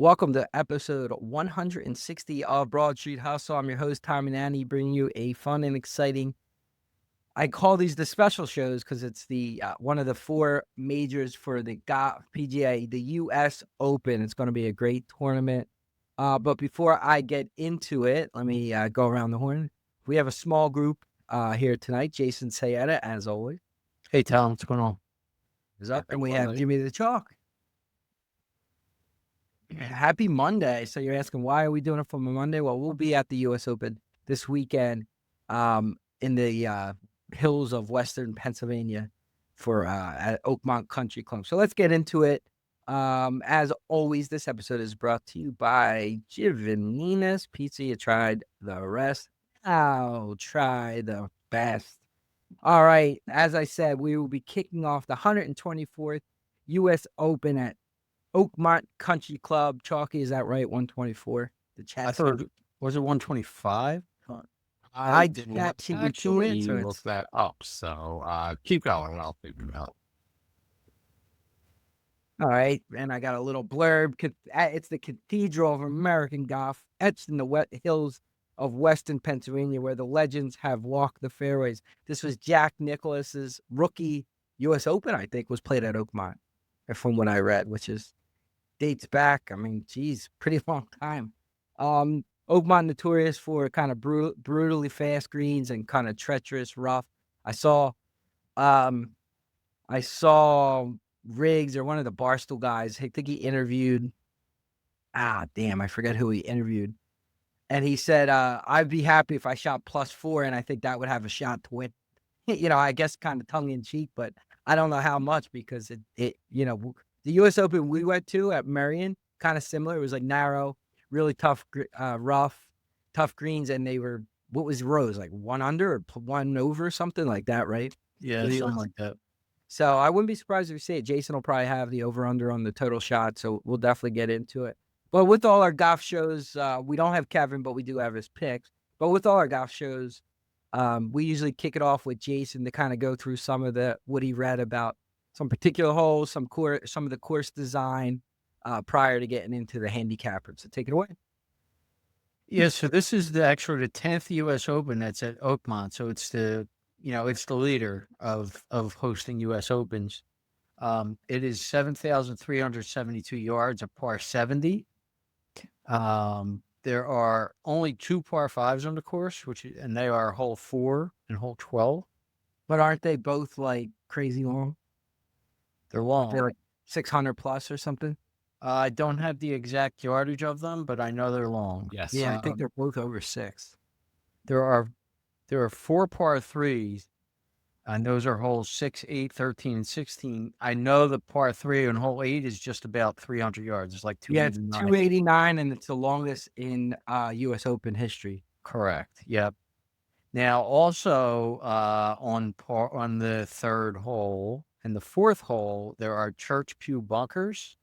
Welcome to episode 160 of Broad Street Hustle. I'm your host, Tommy Nanny, bringing you a fun and exciting. I call these the special shows because it's the one of the four majors for the golf PGA, the U.S. Open. It's going to be a great tournament. But before I get into it, let me go around the horn. We have a small group here tonight. Jason Sayeda, as always, Hey, Tom, what's going on? is up, Happy and we have Monday. Jimmy the Chalk. Happy Monday. So you're asking, why are we doing it from a Monday? Well, we'll be at the U.S. Open this weekend in the hills of Western Pennsylvania for at Oakmont Country Club. So let's get into it. As always, this episode is brought to you by Giovanina's Pizza. You tried the rest. I'll try the best. All right. As I said, we will be kicking off the 124th U.S. Open at Oakmont Country Club. Chalky, is that right? 124. The I chat. thought was it 125? I did chat not to actually it. look that up. So keep going. I'll figure it out. All right. And I got a little blurb. It's the Cathedral of American Golf, etched in the wet hills of Western Pennsylvania, where the legends have walked the fairways. This was Jack Nicklaus's rookie U.S. Open, I think, was played at Oakmont, from what I read, which is dates back. I mean, geez, pretty long time. Oakmont notorious for kind of brutally fast greens and kind of treacherous rough. I saw Riggs, or one of the Barstool guys. I think he interviewed. I forget who he interviewed. And he said, I'd be happy if I shot +4, and I think that would have a shot to win. I guess kind of tongue in cheek, but I don't know how much, because the U.S. Open we went to at Marion, kind of similar. It was like narrow, really tough, rough, tough greens, and they were, what was Rose, like 1 under or 1 over, something like that, right? Yeah, something like that. So I wouldn't be surprised if you see it. Jason will probably have the over under on the total shot, so we'll definitely get into it. But with all our golf shows, we don't have Kevin, but we do have his picks. But with all our golf shows, we usually kick it off with Jason to kind of go through some of what he read about some particular holes, some of the course design, prior to getting into the handicapper. So take it away. Yeah, so this is the 10th U.S. Open that's at Oakmont. So it's it's the leader of hosting U.S. Opens. It is 7,372 yards, a par 70. There are only 2 par 5s on the course, and they are hole 4 and hole 12. But aren't they both like crazy long? They're long. They're like 600 plus or something. I don't have the exact yardage of them, but I know they're long. Yes. Yeah, I think they're both over 6. There are 4 par 3s, and those are holes 6, 8, 13, and 16. I know the par 3 on hole 8 is just about 300 yards. It's like 289. Yeah, it's 289, and it's the longest in U.S. Open history. Correct. Yep. Now, also on the 3rd hole and the 4th hole, there are church pew bunkers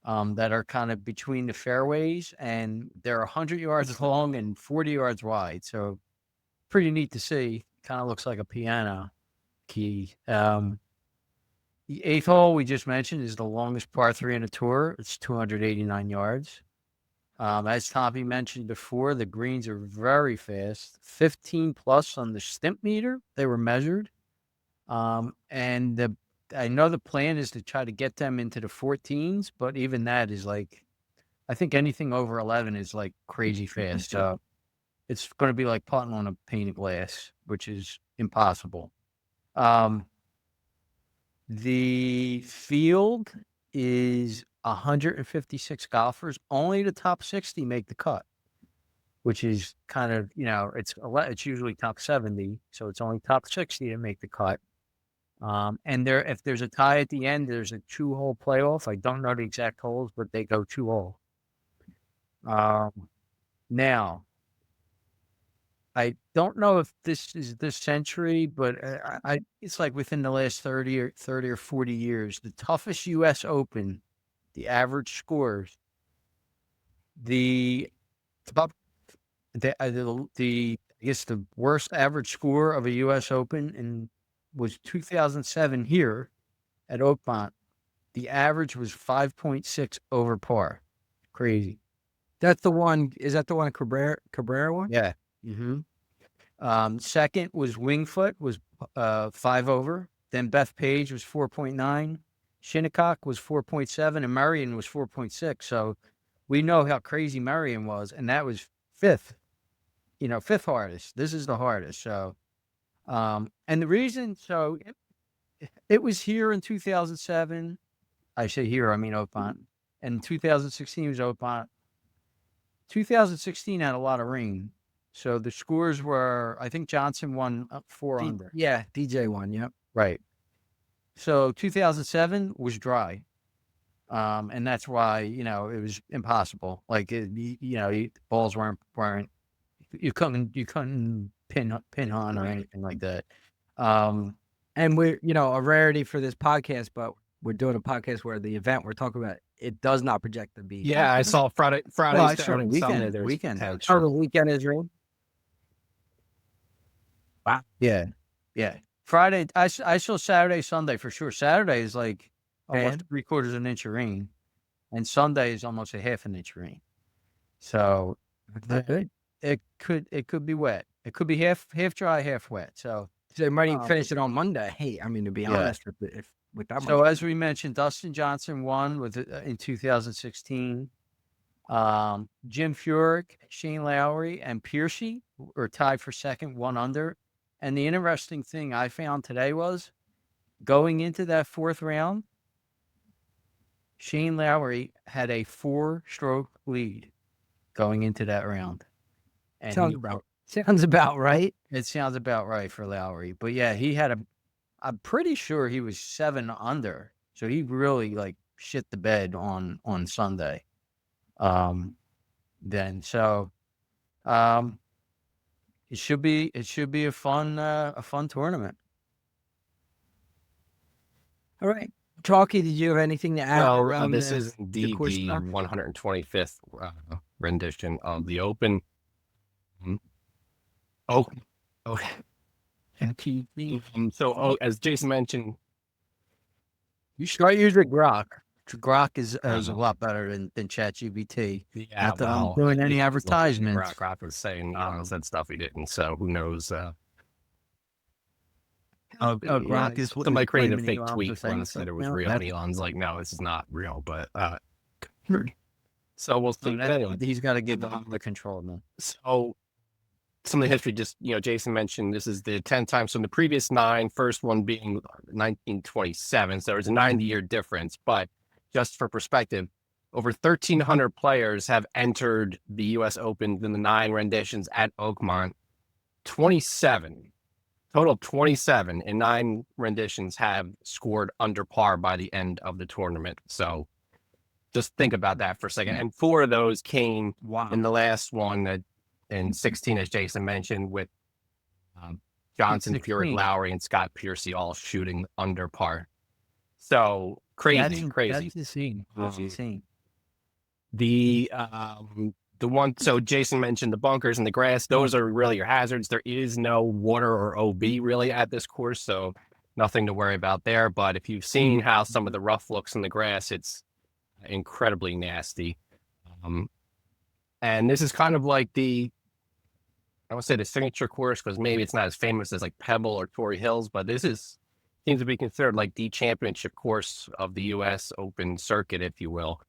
that are kind of between the fairways, and they're 100 yards long and 40 yards wide. So pretty neat to see. Kind of looks like a piano key. The 8th hole we just mentioned is the longest par 3 in the tour. It's 289 yards. As Tommy mentioned before, the greens are very fast, 15 plus on the stimp meter. They were measured. And I know the plan is to try to get them into the 14s, but even that is like, I think anything over 11 is like crazy fast. So it's going to be like putting on a pane of glass, which is impossible. The field is 156 golfers. Only the top 60 make the cut, which is kind of, it's usually top 70. So it's only top 60 to make the cut. And if there's a tie at the end, there's a 2-hole playoff. I don't know the exact holes, but they go 2-hole. Now, I don't know if this is this century, but it's like within the last 30 or 40 years, the toughest U.S. Open, the average scores, I guess the worst average score of a U.S. Open was 2007 here at Oakmont. The average was 5.6 over par. Crazy. That's the one. Is that the one Cabrera one? Yeah. Second was Wingfoot, was 5 over. Then Beth Page was 4.9. Shinnecock was 4.7, and Marion was 4.6. So we know how crazy Marion was, and that was fifth. Fifth hardest. This is the hardest. So, and the reason, so it was here in 2007. I say here, I mean Oakmont. And 2016 was Oakmont. 2016 had a lot of rain. So the scores were, I think Johnson won 4 under. Yeah, DJ won. Yep. Right. So 2007 was dry. And that's why, it was impossible. Like, balls weren't, you couldn't pin on or anything like that. And we're, a rarity for this podcast, but we're doing a podcast where the event we're talking about, it does not project to be. Yeah, I saw Friday, Well, Saturday, Sunday. There's weekend. potential. Oh, the weekend is rain. Wow. Yeah. Friday, I saw Saturday, Sunday for sure. Saturday is like almost 3/4 of an inch of rain, and Sunday is almost a half an inch of rain. So it could be wet. It could be half dry, half wet. So they might even finish it on Monday. Hey, I mean, to be honest, with that. So as we mentioned, Dustin Johnson won in 2016. Jim Furyk, Shane Lowry, and Piercy were tied for second, 1 under. And the interesting thing I found today was going into that 4th round, Shane Lowry had a 4-stroke lead going into that round. And sounds about right. It sounds about right for Lowry. But yeah, I'm pretty sure he was 7 under. So he really shit the bed on Sunday. It should be a fun tournament. All right. Chalky, did you have anything to add? Well, this is indeed the 125th rendition of the Open. So as Jason mentioned, you start using Grok. Grok is a lot better than ChatGPT. Yeah, Not that I'm doing any advertisements. Grok was saying said stuff he didn't, so who knows? Grok is somebody created a fake tweet when said it was real. Elon's like, no, this is not real, but so we'll see. Anyway, he's got to give them the control now. So some of the history, just Jason mentioned this is the 10th time. So in the previous 9, first one being 1927, so there's a 90-year difference, but just for perspective, over 1,300 players have entered the U.S. Open in the 9 renditions at Oakmont. 27 in 9 renditions have scored under par by the end of the tournament. So just think about that for a second. And 4 of those came in the last one in 16, as Jason mentioned, with Johnson, Furyk, Lowry, and Scott Piercy all shooting under par. So crazy. That's insane. That's insane. The one, so Jason mentioned the bunkers and the grass. Those are really your hazards. There is no water or OB really at this course, so nothing to worry about there. But if you've seen how some of the rough looks in the grass, it's incredibly nasty. And this is kind of like I would say the signature course, because maybe it's not as famous as like Pebble or Torrey Hills, but this seems to be considered like the championship course of the U.S. Open circuit, if you will.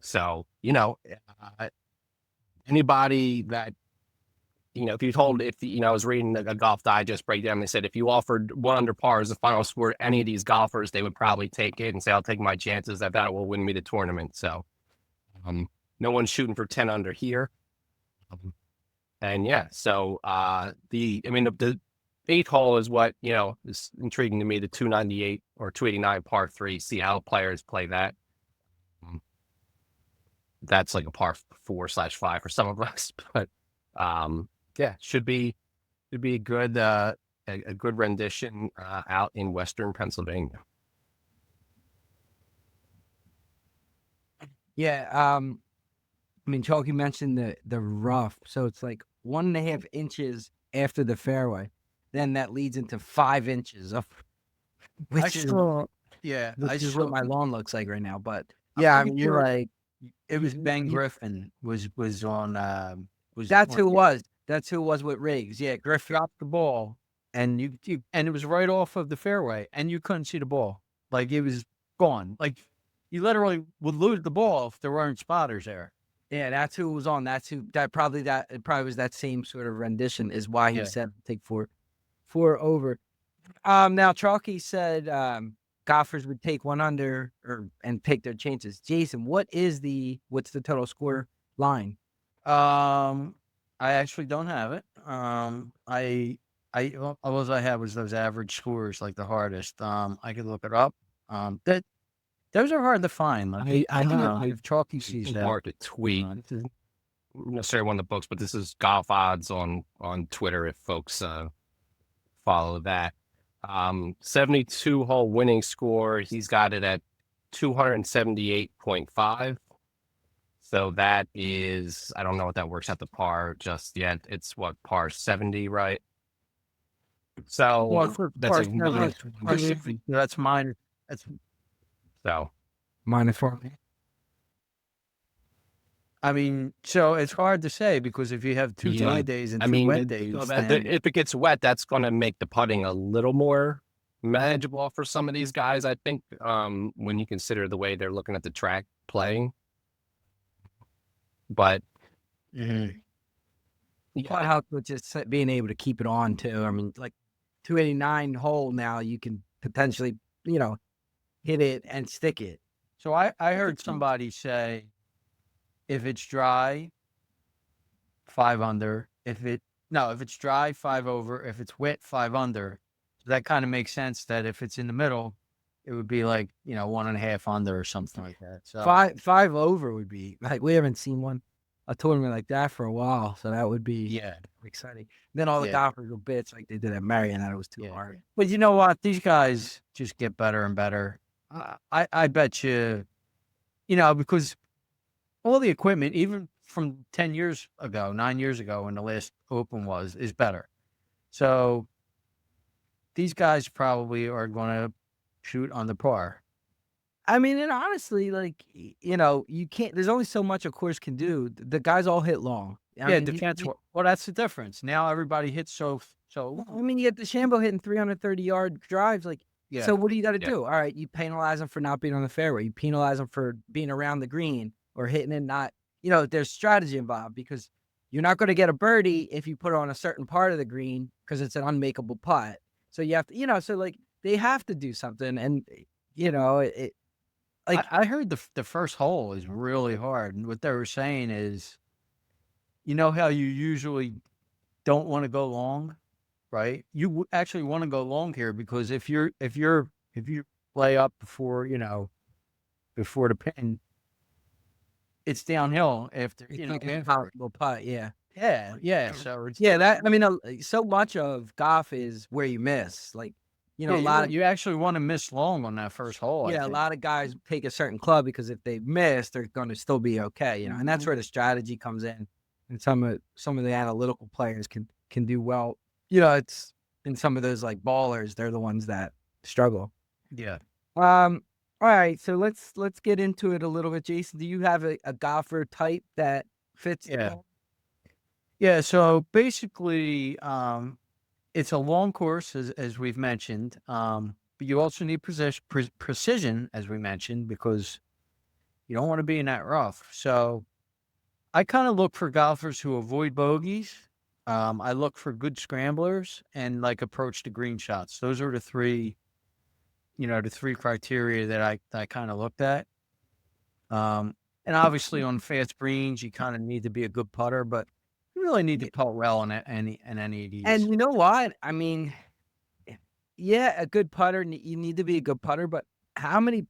So, anybody that, if you told, I was reading a Golf Digest breakdown, they said if you offered 1 under par as the final score to any of these golfers, they would probably take it and say, I'll take my chances that will win me the tournament. So, no one's shooting for 10 under here. And yeah, so the 8th hole is what, is intriguing to me, the 298 or 289 par 3, see how players play that. That's like a par 4/5 for some of us, but yeah, should be a good rendition out in Western Pennsylvania. Yeah, Chalky mentioned the rough, so it's like 1.5 inches after the fairway, then that leads into 5 inches of, which is what my lawn looks like right now. But yeah, you're like It was Ben Griffin was on. Was That's on- who it was. That's who it was with Riggs. Yeah, Griffin. dropped the ball, and and it was right off of the fairway, and you couldn't see the ball. Like it was gone. Like you literally would lose the ball if there weren't spotters there. Yeah, that's who it was on. That's who. It probably was that same sort of rendition. Is why he Yeah. said take four over. Now Chalky said golfers would take one under and take their chances. Jason, what's the total score line? I actually don't have it. All I had was those average scores, like the hardest. I could look it up. Those are hard to find. Like, I don't know if Chalky sees It's that. hard to tweet. This isn't necessarily one of the books, but this is golf odds on Twitter if folks follow that. 72 hole winning score. He's got it at 278.5. So that is, I don't know what that works out to par just yet. It's what, par 70, right? So that's that's mine. That's so Minus 4. I mean, so it's hard to say because if you have two dry days and two wet days, if it gets wet, that's going to make the putting a little more manageable for some of these guys. I think when you consider the way they're looking at the track playing, but Quite helps with just being able to keep it on too. I mean, like 289 hole now, you can potentially, hit it and stick it. So I heard somebody say, if it's dry, 5 under. If it's dry, 5 over. If it's wet, 5 under. So that kind of makes sense that if it's in the middle, it would be like 1.5 under or something like that. So 5 over would be like, we haven't seen a tournament like that for a while, so that would be exciting. Then all the golfers will bitch like they did at Marion that it was too hard. But you know what? These guys just get better and better. I bet you, because all the equipment, even from 10 years ago, 9 years ago, when the last Open is better. So these guys probably are going to shoot on the par. I mean, and honestly, like, you can't, there's only so much a course can do. The guys all hit long. I mean, defense. Well, that's the difference. Now everybody hits so. I mean, you get DeChambeau hitting 330-yard drives. Like, so what do you got to do? All right, you penalize them for not being on the fairway. You penalize them for being around the green or hitting it not. There's strategy involved because you're not going to get a birdie if you put it on a certain part of the green because it's an unmakeable putt. So you have to, so like they have to do something, and it. Like I heard the first hole is really hard, and what they were saying is, how you usually don't want to go long, right? You actually want to go long here because if you play up before the pin, it's downhill after like an impossible putt. Yeah. So that, I mean, so much of golf is where you miss. Like, you actually want to miss long on that first hole. Yeah, a lot of guys take a certain club because if they miss, they're going to still be okay. And that's where the strategy comes in, and some of the analytical players can do well. It's in some of those like ballers, they're the ones that struggle. Yeah. All right, so let's get into it a little bit. Jason, do you have a golfer type that fits? Yeah. So basically, it's a long course, as we've mentioned, but you also need precision, as we mentioned, because you don't want to be in that rough. So I kind of look for golfers who avoid bogeys. I look for good scramblers and approach the green shots. Those are the three criteria that I kind of looked at. And obviously on fast greens, you kind of need to be a good putter, but you really need to putt well in any of these. And you know what? I mean, a good putter. You need to be a good putter, but how many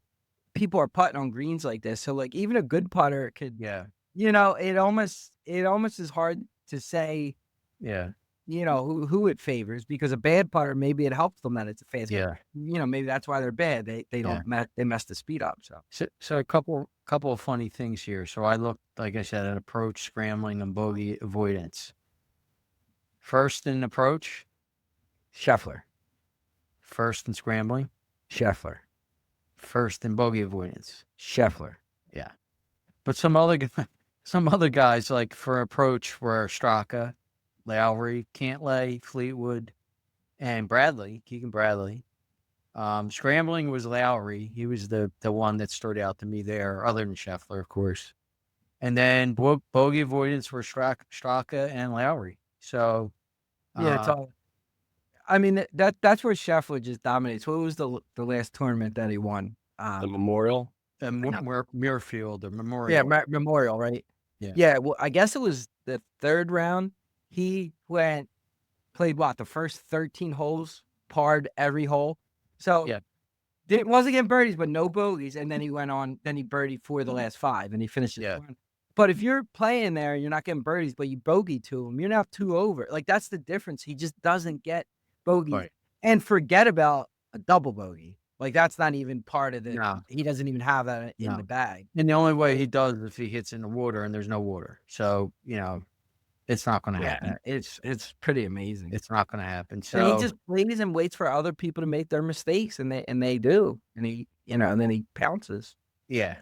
people are putting on greens like this? So like even a good putter could. Yeah. It almost is hard to say. Yeah. Who it favors, because a bad putter, maybe it helps them that it's a fast. Yeah. Maybe that's why they're bad. They don't they mess the speed up. So a couple of funny things here. So I looked, like I said, at approach, scrambling, and bogey avoidance. First in approach, Scheffler. First in scrambling, Scheffler. First in bogey avoidance, Scheffler. Yeah. But some other some other guys like for approach were Straka, Lowry, Cantlay, Fleetwood, and Bradley, Keegan Bradley. Scrambling was Lowry. He was the one that stood out to me there, other than Scheffler, of course. And then bogey avoidance were Straka and Lowry. So Yeah, it's all. I mean that's where Scheffler just dominates. What was the last tournament that he won? The Memorial. Muirfield or Memorial. Yeah, Memorial, right? Yeah. Yeah. Well, I guess it was the third round. He played the first 13 holes, parred every hole. So Yeah. wasn't getting birdies, but no bogeys. And then he went on, then he birdied for the last 5 and he finished it. Yeah. But if you're playing there, you're not getting birdies, but you bogey to him, you're now 2 over. Like that's the difference. He just doesn't get bogeys. Right. And forget about a double bogey. Like that's not even part of it. No. He doesn't even have that in the bag. And the only way he does is if he hits in the water and there's no water. So, it's not going to happen. It's pretty amazing. It's not going to happen. So And he just plays and waits for other people to make their mistakes, and they do, and he and then he pounces. yeah.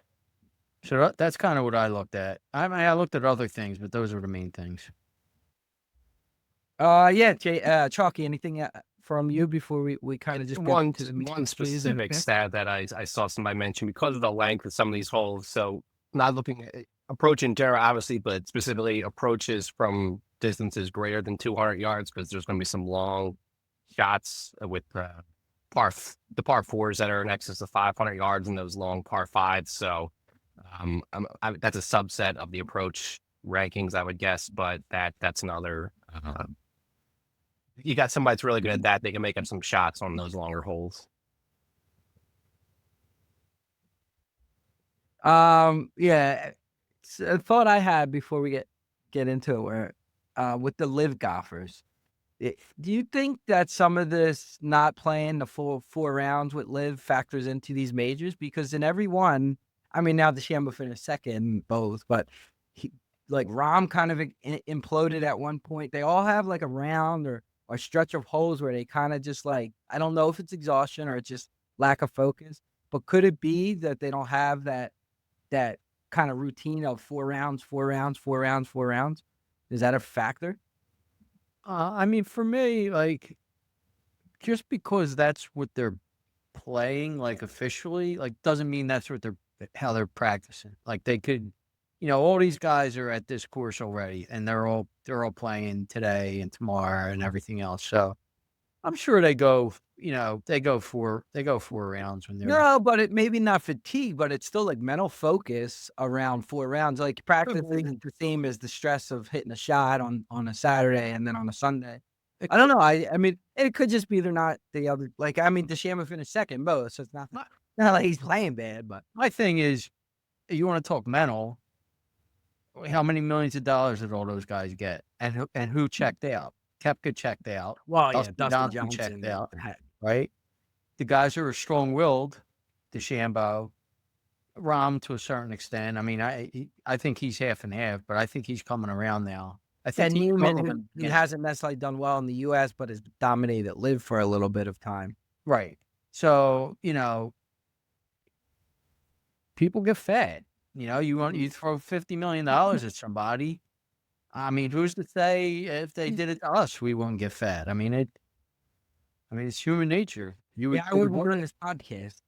So that's kind of what I looked at. I mean, I looked at other things, but those were the main things. Yeah, Chalky, anything from you before we kind of just get one to the one specific stat that I saw somebody mention because of the length of some of these holes. So not looking at approach in general, obviously, but specifically approaches from distances greater than 200 yards because there's going to be some long shots with the par 4s that are in excess of 500 yards and those long par 5s. So that's a subset of the approach rankings, I would guess, but that's another. You got somebody that's really good at that. They can make up some shots on those longer holes. Yeah, it's a thought I had before we get into it, where with the live golfers, do you think that some of this not playing the full 4 rounds with live factors into these majors? Because in every one, I mean, now DeChambeau finished second both, but like Rahm kind of imploded at one point. They all have like a round or a stretch of holes where they kind of just like, I don't know if it's exhaustion or it's just lack of focus, but could it be that they don't have that kind of routine of 4 rounds, 4 rounds, 4 rounds, 4 rounds? Is that a factor? I mean, for me, like, just because that's what they're playing, like officially, like doesn't mean that's what how they're practicing. Like they could, all these guys are at this course already, and they're all playing today and tomorrow and everything else. So I'm sure they go, they go 4 rounds when they're No, but it maybe not fatigue, but it's still like mental focus around 4 rounds. Like practice isn't the same as the stress of hitting a shot on a Saturday and then on a Sunday. I don't know. I mean, it could just be they're not the other. Like, I mean, DeChambeau finished second both, so it's not like he's playing bad. But my thing is, you want to talk mental. How many millions of dollars did all those guys get? And who checked out? Koepka checked out. well, Dustin Dustin Johnson checked Johnson out. Right? The guys who are strong-willed, DeChambeau, Rahm to a certain extent. I mean, I think he's half and half, but I think he's coming around now. I think And Newman, who hasn't necessarily done well in the U.S., but has dominated live for a little bit of time. right. So people get fed. You throw $50 million at somebody. I mean, who's to say if they did it to us, we won't get fed? I mean, it's human nature. I would run this podcast.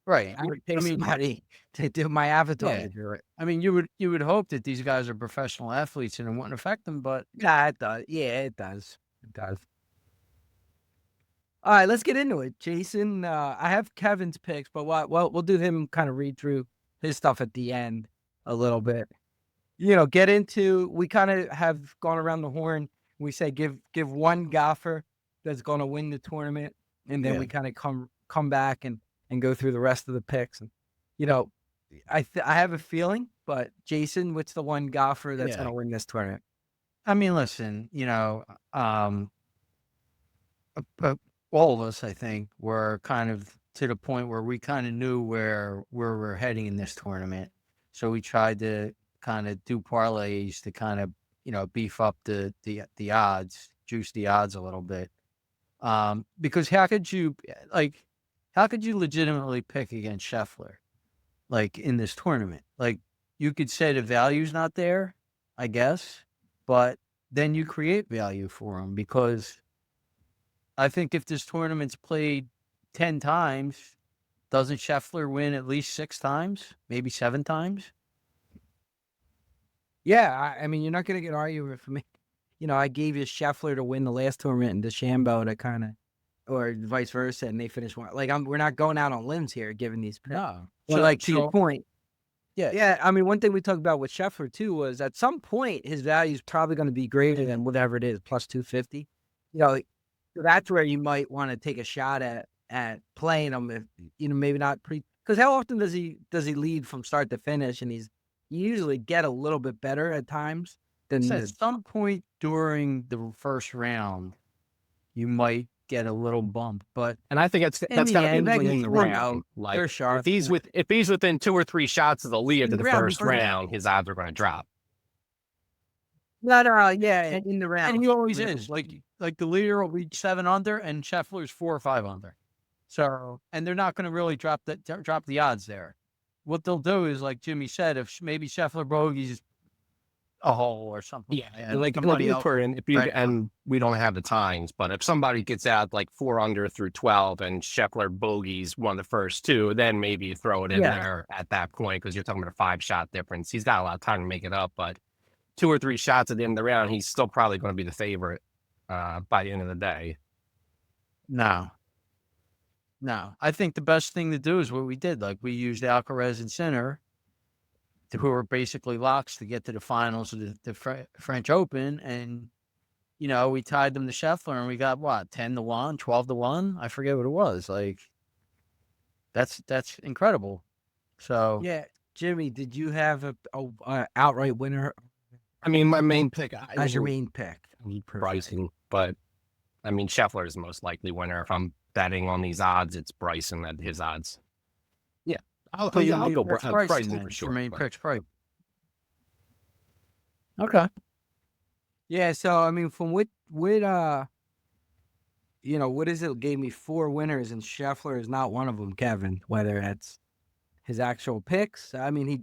Right. I would pay somebody to do my avatar to do it. I mean, you would hope that these guys are professional athletes and it wouldn't affect them, but Yeah, it does. Yeah, it does. It does. All right, let's get into it. Jason, I have Kevin's picks, but we'll do him kind of read through his stuff at the end a little bit. Get into, we kind of have gone around the horn. We say give one golfer that's going to win the tournament, and then we kind of come back and go through the rest of the picks. And I have a feeling, but Jason, what's the one golfer that's going to win this tournament? I mean, listen, all of us, I think, were kind of to the point where we kind of knew where we're heading in this tournament. So we tried to kind of do parlays to kind of, beef up the odds, juice the odds a little bit. Because how could you legitimately pick against Scheffler? like in this tournament. Like you could say the value's not there, I guess, but then you create value for them, because I think if this tournament's played 10 times, doesn't Scheffler win at least 6 times, maybe 7 times? Yeah, I mean, you're not going to get an argument from me. I gave you Scheffler to win the last tournament and DeChambeau to kind of, or vice versa, and they finished one. Like, we're not going out on limbs here, giving these picks. No. But like to your point, Yeah. yeah. I mean, one thing we talked about with Scheffler too was at some point his value is probably going to be greater than whatever it is, plus 250. So that's where you might want to take a shot at playing him. If maybe not because how often does he lead from start to finish, and you usually get a little bit better at times than at some point during the first round, you might get a little bump, but And I think that's got to be within the round. Like they're sharp. if he's within 2 or 3 shots of the lead after the first before- round, his odds are going to drop. No, yeah, in the round. and he always is. Like the leader will be 7 under, and Scheffler's 4 or 5 under. So, and they're not going to really drop the odds there. What they'll do is, like Jimmy said, if maybe Scheffler bogeys a hole or something. Yeah, like somebody else. And we don't have the times, but if somebody gets out like 4 under through 12 and Scheffler bogeys one of the first 2, then maybe you throw it in there at that point, because you're talking about a 5-shot difference. He's got a lot of time to make it up, but 2 or 3 shots at the end of the round, he's still probably going to be the favorite by the end of the day. No. I think the best thing to do is what we did. Like we used Alcaraz and Sinner, who were basically locks to get to the finals of the French Open, and we tied them to Scheffler, and we got what, 10-1, 12-1? I forget what it was. Like that's incredible. So yeah, Jimmy, did you have a outright winner? I mean, my main pick as your main pick, Bryson, but I mean, Scheffler is the most likely winner. If I'm betting on these odds, it's Bryson at his odds. Yeah, I'll go Bryson for sure. Your main pick's right. Okay. Yeah, so I mean, from what is it? Gave me 4 winners, and Scheffler is not one of them, Kevin. Whether that's his actual picks, I mean, he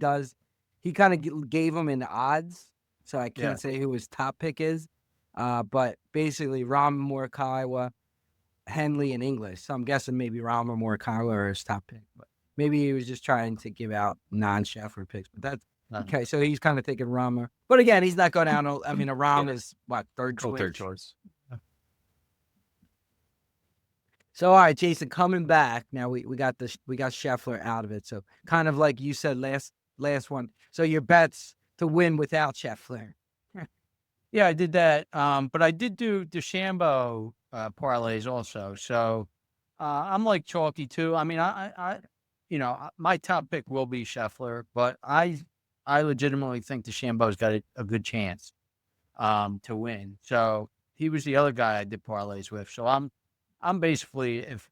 kind of gave them in the odds, so I can't say who his top pick is. But basically, Rahm, Morikawa, Henley, and English. So I'm guessing maybe Rahm or Morikawa are his top pick, but maybe he was just trying to give out non-Scheffler picks. But that's okay. So he's kind of taking Rahm. But again, he's not going down. I mean, a Rahm is what, third choice. So all right, Jason, coming back now, we got Scheffler out of it. So kind of like you said last one. So your bets to win without Scheffler. Yeah, I did that. But I did do DeChambeau parlays also. So I'm like chalky too. I mean, I my top pick will be Scheffler, but I legitimately think DeChambeau's got a good chance to win. So he was the other guy I did parlays with. So I'm basically, if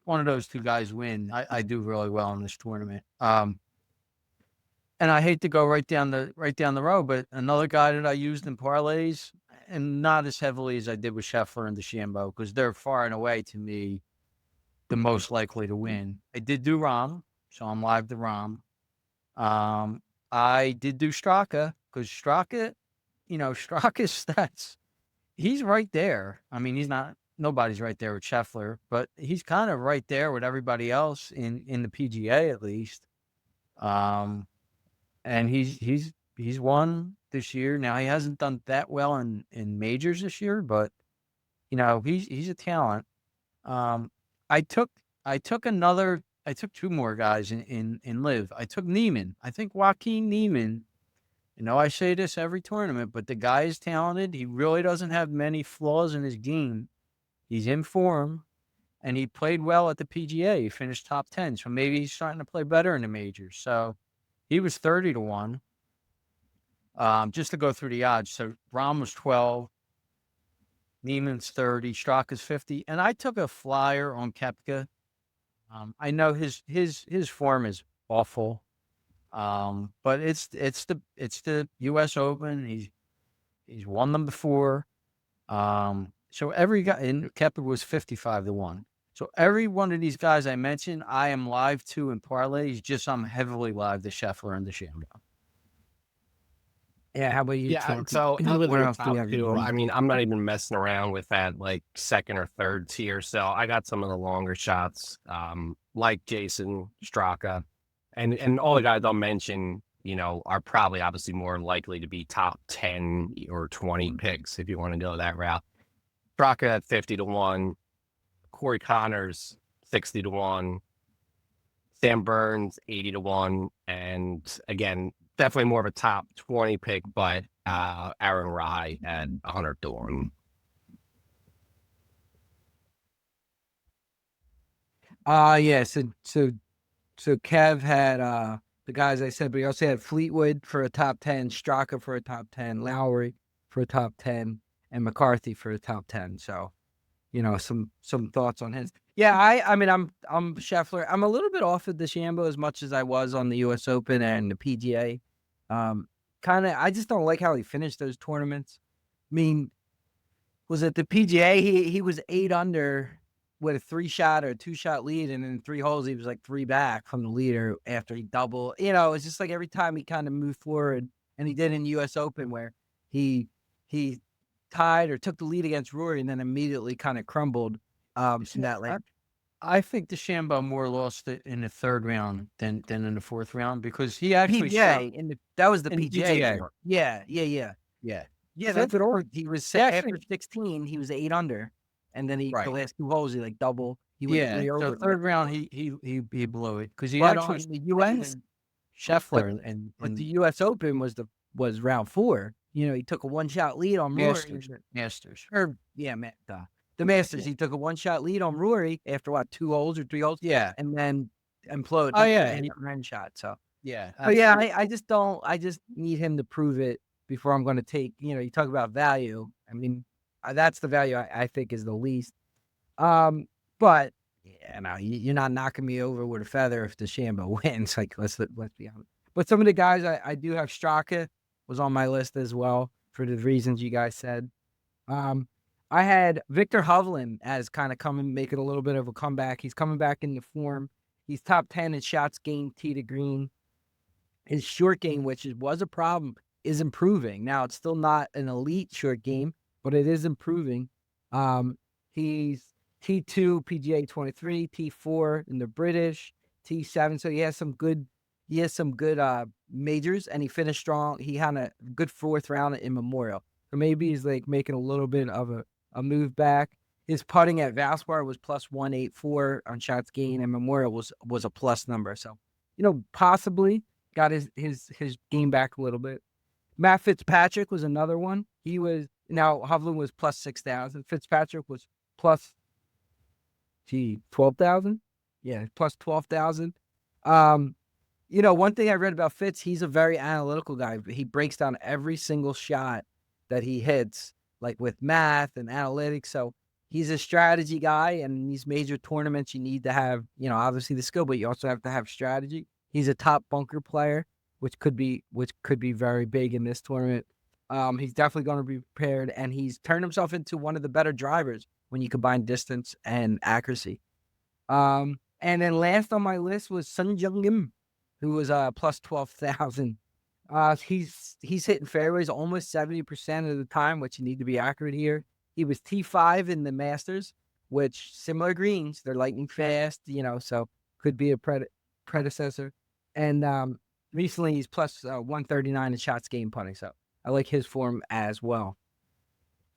one of those 2 guys win, I do really well in this tournament. And I hate to go right down the road, but another guy that I used in parlays, and not as heavily as I did with Scheffler and DeChambeau, because they're far and away to me the most likely to win. I did do Rahm, so I'm live to Rahm. I did do Straka, because Straka's stats, he's right there. I mean, nobody's right there with Scheffler, but he's kind of right there with everybody else in the PGA at least. And he's won this year. Now he hasn't done that well in majors this year, but he's a talent. I took 2 more guys in Live. I took Neiman. I think Joaquin Neiman. I say this every tournament, but the guy is talented. He really doesn't have many flaws in his game. He's in form, and he played well at the PGA. He finished top 10, so maybe he's starting to play better in the majors. So he was 30-1. Just to go through the odds. So Rahm was 12, Neiman's 30, Straka's 50, and I took a flyer on Koepka. I know his form is awful, but it's the U.S. Open. He's won them before. So every guy in Koepka was 55-1. So every one of these guys I mentioned, I am live to in parlays. Just I'm heavily live to Scheffler and the Shambo. Yeah, how about you, Yeah, Trump? so I'm with What your else do we top have? two. I mean, I'm not even messing around with that like second or third tier. So I got some of the longer shots, like Jason Straka, and all the guys I'll mention, are probably obviously more likely to be top 10 or 20 picks if you want to go that route. Straka at 50-1, Corey Connors 60-1, Sam Burns 80-1, and again, definitely more of a top 20 pick, but Aaron Rye at 100-1. Yeah, so Kev had the guys I said, but he also had Fleetwood for a top 10, Straka for a top 10, Lowry for a top 10, and McCarthy for a top 10. So, some thoughts on his. Yeah, I mean I'm Scheffler. I'm a little bit off of the Shambo as much as I was on the US Open and the PGA. I just don't like how he finished those tournaments. I mean, was it the PGA? He was 8 under with a 3-shot or a 2-shot lead, and in 3 holes he was like 3 back from the leader after he doubled. It's just like every time he kind of moved forward, and he did in US Open where he tied or took the lead against Rory and then immediately kind of crumbled in that lane. I think the Shambo more lost it in the third round than in the fourth round because he actually PGA that was the in the PGA. PGA. Yeah. Yeah, That's what he was. He After actually- 16, he was 8 under, and then the Right. last 2 holes he like double. He went 3 so over. third round he blew it because he But actually on the US, Scheffler and but the US Open was round 4. He took a 1-shot lead on Rory. Masters. Or the Masters. He took a 1-shot lead on Rory after 2 holes or 3 holes. Yeah. And then imploded. Oh, yeah. And a shot. So. Yeah. But yeah, I just don't. I just need him to prove it before I'm going to take. You talk about value. I mean, that's the value I think is the least. But you're not knocking me over with a feather if the Shambo wins. Like let's be honest. But some of the guys I do have. Straka was on my list as well for the reasons you guys said. I had Victor Hovland as kind of making a little bit of a comeback. He's coming back into form. He's top 10 in shots gained tee to green. His short game, which was a problem, is improving. Now, it's still not an elite short game, but it is improving. He's T2 PGA 23, T4 in the British, T7. So he has some good majors, and he finished strong. He had a good 4th round in Memorial. So maybe he's like making a little bit of a move back. His putting at Valspar was plus 184 on shots gained, and Memorial was a plus number. So, possibly got his game back a little bit. Matt Fitzpatrick was another one. Hovland was plus 6,000. Fitzpatrick was plus 12,000. Yeah, plus 12,000. One thing I read about Fitz, he's a very analytical guy. He breaks down every single shot that he hits, like with math and analytics. So he's a strategy guy, and in these major tournaments, you need to have, obviously the skill, but you also have to have strategy. He's a top bunker player, which could be very big in this tournament. He's definitely going to be prepared, and he's turned himself into one of the better drivers when you combine distance and accuracy. And then last on my list was Sun Jung Kim, who was plus 12,000. He's hitting fairways almost 70% of the time, which you need to be accurate here. He was T5 in the Masters, which similar greens, they're lightning fast, so could be a predecessor. And recently he's plus 139 in shots gained putting, so I like his form as well.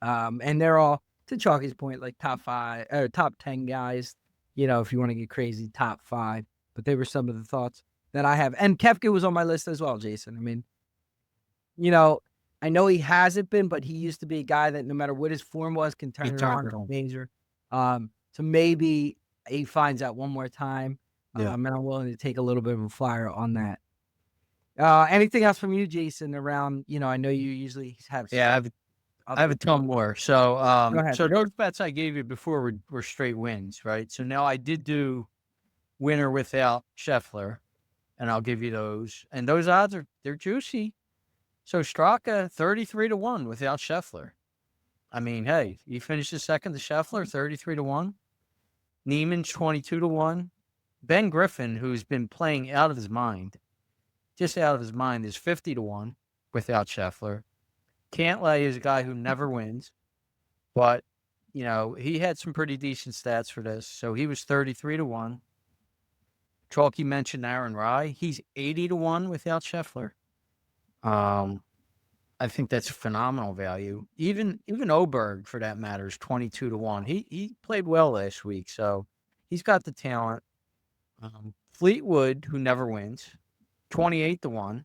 And they're all, to Chalky's point, like top 5 or top 10 guys. If you want to get crazy, top 5. But they were some of the thoughts that I have. And Koepka was on my list as well, Jason. I mean, I know he hasn't been, but he used to be a guy that no matter what his form was, can turn it around a major. So maybe he finds out one more time. Yeah. And I'm willing to take a little bit of a flyer on that. Anything else from you, Jason, around, I know you usually have. Yeah, I have a ton more. So, Go ahead. so those bets I gave you before were straight wins, right? So now I did do winner without Scheffler, and I'll give you those. And those odds they're juicy. So Straka 33-1 without Scheffler. I mean, hey, he finishes second to Scheffler 33-1. Neiman's 22-1. Ben Griffin, who's been playing out of his mind, just out of his mind, is 50-1 without Scheffler. Cantlay is a guy who never wins, but he had some pretty decent stats for this. So he was 33-1. Chalky mentioned Aaron Rye. He's 80-1 without Scheffler. I think that's phenomenal value. Even Oberg, for that matter, is 22-1. He played well last week, so he's got the talent. Fleetwood, who never wins, 28-1.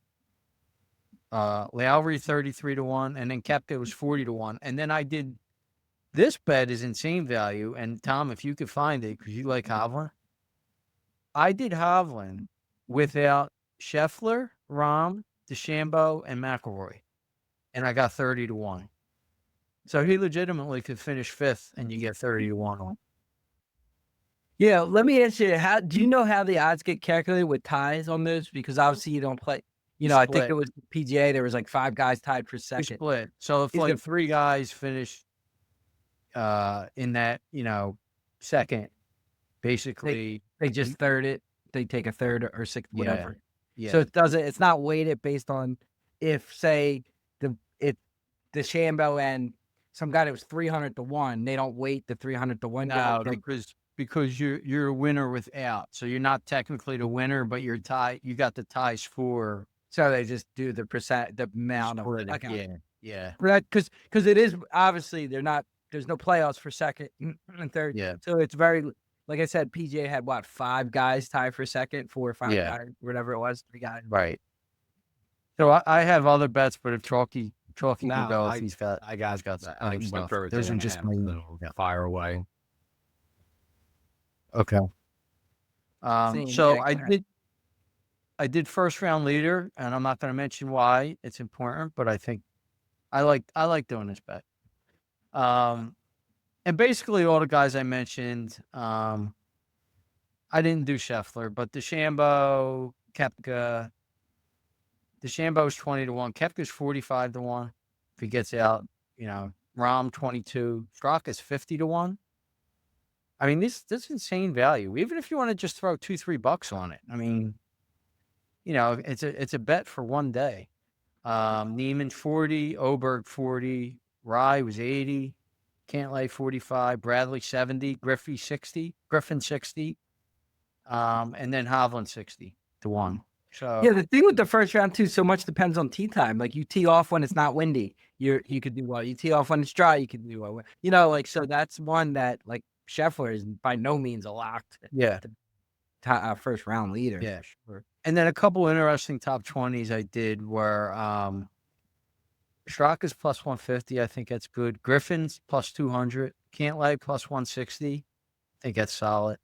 Lowry 33-1, and then Koepka was 40-1. And then I did this bet is insane value. And Tom, if you could find it, because you like Hovland, I did Hovland without Scheffler, Rahm, DeChambeau, and McIlroy, and I got 30-1. So he legitimately could finish fifth, and you get 30-1 on. Yeah, let me ask you, how do you know how the odds get calculated with ties on those? Because obviously you don't play. I think it was PGA. There was like 5 guys tied for We second. split. So if like 3 guys finish in that, second, basically They just third it. They take a third or sixth, whatever. Yeah. So it's not weighted based on if, say, DeChambeau and some guy that was 300-1, they don't weight the 300-1. No, because you're a winner without. So you're not technically the winner, but you're tied. You got the ties for. So they just do the amount of. Okay. Yeah. Right, because it is obviously there's no playoffs for second and third. Yeah. So it's very, like I said, PGA had 5 guys tied for second, 4 or 5 guys, whatever it was, 3 guys. Right. So I have other bets, but if Chalky can go, if he's got. I got other stuff. Those are just fire away. Okay. So I did first round leader, and I'm not going to mention why it's important, but I think I like doing this bet. And basically all the guys I mentioned, I didn't do Scheffler, but DeChambeau, Koepka. DeChambeau's 20-1. Koepka's 45-1 if he gets out. Rahm 22. Straka's 50-1. I mean, this insane value. Even if you want to just throw $2-3 on it, I mean, it's a bet for one day. Neiman 40, Oberg 40, Rye was 80, Cantlay 45, Bradley 70, Griffin 60, and then Hovland 60-1. So yeah, the thing with the first round too, so much depends on tee time. Like you tee off when it's not windy, you could do well. You tee off when it's dry, you could do well. So that's one that like Scheffler is by no means a locked. Yeah. First round leader. Yeah, sure. And then a couple interesting top 20s I did were Straka's plus 150. I think that's good. Griffin's plus 200. Cantlay plus 160. I think that's solid.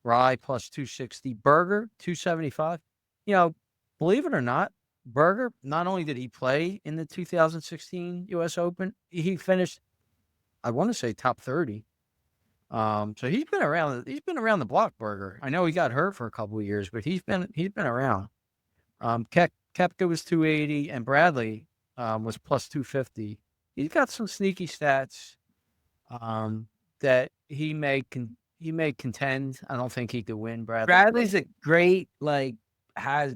Rye plus 260. Berger 275. Believe it or not, Berger, not only did he play in the 2016 U.S. Open, he finished, I want to say, top 30. So he's been around the block, Berger. I know he got hurt for a couple of years, but he's been around. Koepka was 280 and Bradley was plus 250. He's got some sneaky stats that he may contend. I don't think he could win. Bradley's a great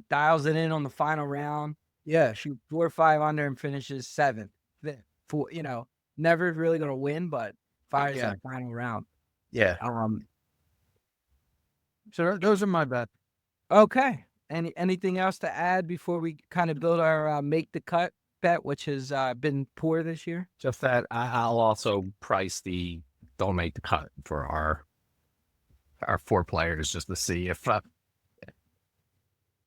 dials it in on the final round. Yeah, shoot 4 or 5 under and finishes 7th. Never really gonna win, but fires in the final round. Yeah. So those are my bets. Okay. Anything else to add before we kind of build our make the cut bet, which has been poor this year? Just that I'll also price the don't make the cut for our 4 players just to see if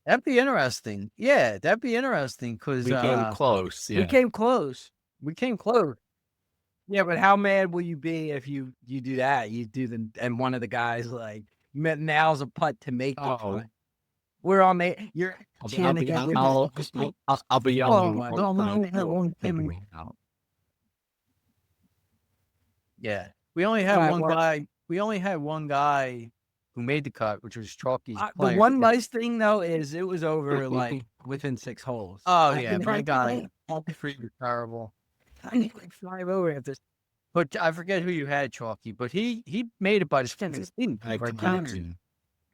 that'd be interesting. Yeah, that'd be interesting because we came close. Yeah. We came close. Yeah, but how mad will you be if you do that? You do and one of the guys nails a putt to make the cut. We're on the. You're chanting. I'll be yelling. Yeah, we only had one guy. We only had one guy who made the cut, which was Chalky's player. The one nice thing though is it was over within 6 holes. Oh yeah, my guy. Pretty terrible. I need 5 over after. But I forget who you had, Chalky. But he made it by the skin of his teeth.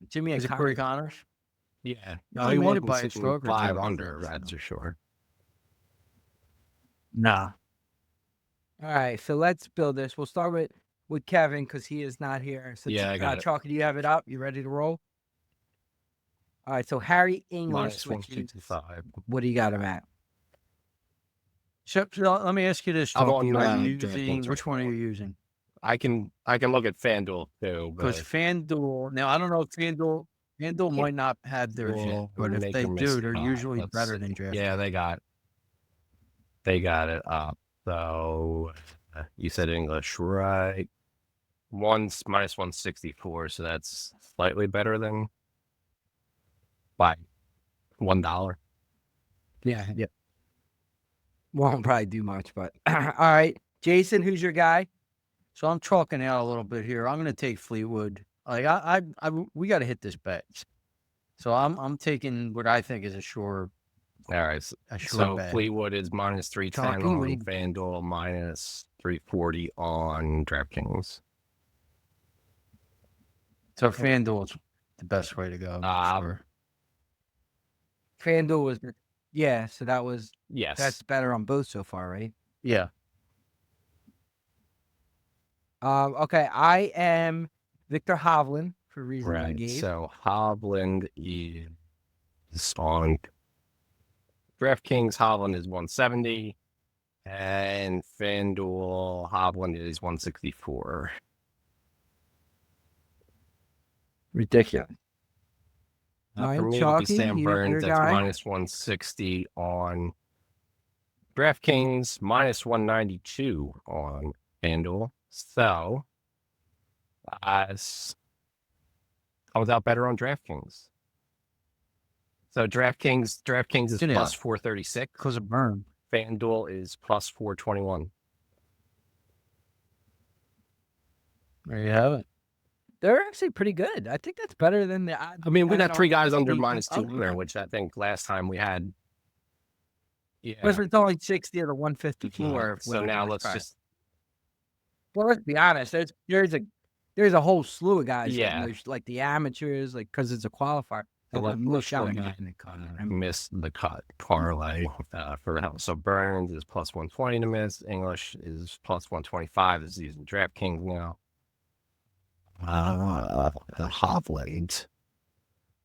Jimmy Is it O'Connor. Corey Connors? Yeah. No, No, he he made it wasn't by a sitting stroke or 5 two, I under, think, that's so. for sure. Nah. All right, so let's build this. We'll start with Kevin because he is not here. So Yeah, I got it. Chalky, do you have it up? You ready to roll? All right, so Harry English, Minus which is, 165. what do you got him at? So let me ask you this, I'm Chalky. on, Are you DraftKings using, right which one are now. you using? I can look at FanDuel too, Because but FanDuel, now I don't know if FanDuel might not have theirs yet, we'll but if make they or miss do, they're the cut. usually Let's better see. than DraftKings. Yeah, they got it up. So you said English, right? One's minus 164, so that's slightly better than by $1. Yeah. Won't probably do much, but all right. Jason, who's your guy? So I'm chalking out a little bit here. I'm going to take Fleetwood. Like we got to hit this bet. So I'm taking what I think is a sure All right. So bet. Fleetwood is minus 310 Talking on lead. FanDuel, minus 340 on DraftKings. So FanDuel's the best way to go. Sure. FanDuel was, yeah. So that's Yes. better on both so far, right? Yeah. Okay. I am Victor Hovland for reasons I Right. gave. So Hovland is on DraftKings. Hovland is 170, and FanDuel Hovland is 164. Ridiculous. For Mine, me, it'll be Chalky, Sam your Burns. That's guy? minus 160 on DraftKings, minus 192 on FanDuel. So, comes out better on DraftKings. So DraftKings is Yeah. plus 436. Because of Burn. FanDuel is plus 421. There you have it. They're actually pretty good. I think that's better than the. I mean, we got 3 guys under minus Oh, 200, which I think last time we had. Yeah. But it's only 60 to the 154. So now let's just. Well, let's be honest. There's a whole slew of guys. Yeah. Like the amateurs, like because it's a qualifier. So let's miss the cut parlay for help. So Burns is plus 120 to miss. English is plus 125. This is using DraftKings now. Hovland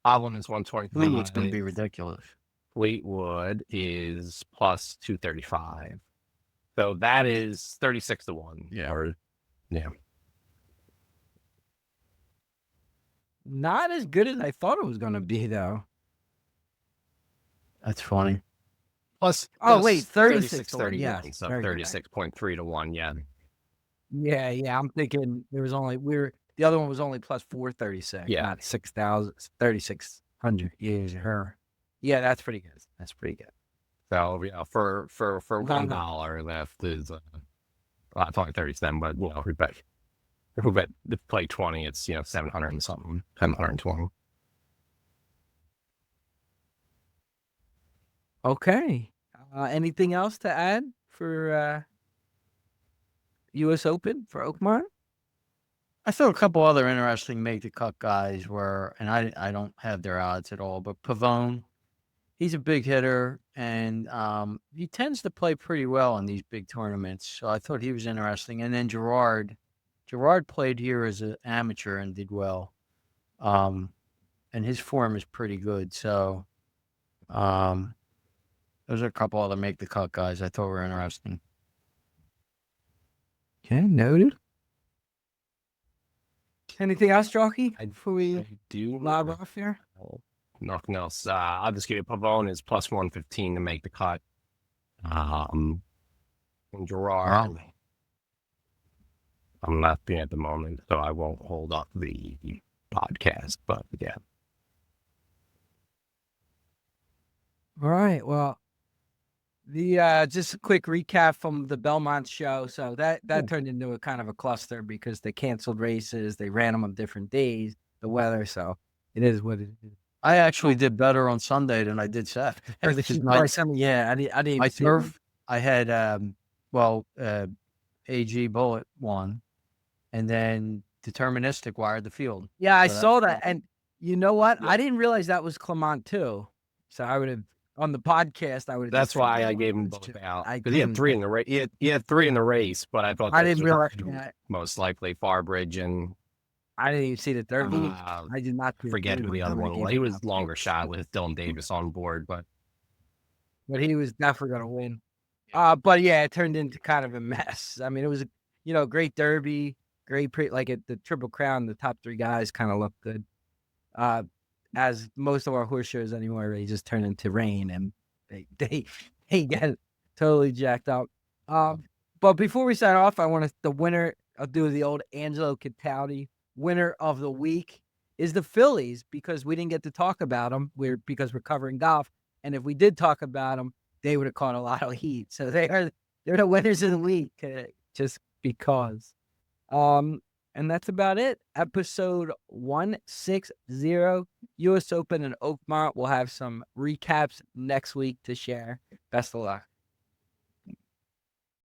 is 125. Fleetwood's going to be ridiculous. Fleetwood is plus 235. So that is 36 to 1. Yeah. Not as good as I thought it was going to be, though. That's funny. Plus, wait, 36 to 1. 31. Yeah, So very good. 36.3 to 1. Yeah. Yeah. I'm thinking there was only the other one was only plus 436. Yeah. Not 3,600. Yeah, that's pretty good. So for $1 left is it's only 37, but we bet to play 20, it's 700 and something, 720. Okay. Anything else to add for U.S. Open for Oakmont? I thought a couple other interesting make the cut guys were, and I don't have their odds at all, but Pavone, he's a big hitter, and he tends to play pretty well in these big tournaments. So I thought he was interesting. And then Gerard played here as an amateur and did well, and his form is pretty good. So those are a couple other make the cut guys I thought were interesting. Okay, noted. Anything else, Jockey? Before we do lob off here? Nothing else. I'll just give you Pavone is plus 115 to make the cut. And Gerard, Wow. I'm not being at the moment, so I won't hold up the podcast. But yeah. All right. Well, the just a quick recap from the Belmont show. So that turned into a kind of a cluster because they canceled races. They ran them on different days. The weather, so it is what it is. I actually did better on Sunday than I did Saturday. Yeah, I didn't. My turf, I had AG Bullet won, and then Deterministic wired the field. Yeah, I So saw that. And you know what? I didn't realize that was Clement too. So I would have, on the podcast, I would have. That's why I gave them both out. Because he had couldn't- three in the race. He had three in the race, but I thought I those didn't were realize that. most likely Farbridge and I didn't even see the Derby. I did not see forget who Derby the other when one they was. gave He it was out. longer shot with Dylan Davis on board, but But he was definitely going to win. But yeah, it turned into kind of a mess. I mean, it was a great Derby, great like at the Triple Crown. The top three guys kind of looked good. As most of our horse shows anymore, they just turn into rain and they get totally jacked up. But before we sign off, I want the winner. I'll do the old Angelo Cataldi winner of the week is the Phillies, because we didn't get to talk about them. Because we're covering golf, and if we did talk about them, they would have caught a lot of heat. So they're the winners of the week, just because. And that's about it. Episode 160, US Open in Oakmont. We'll have some recaps next week to share. Best of luck.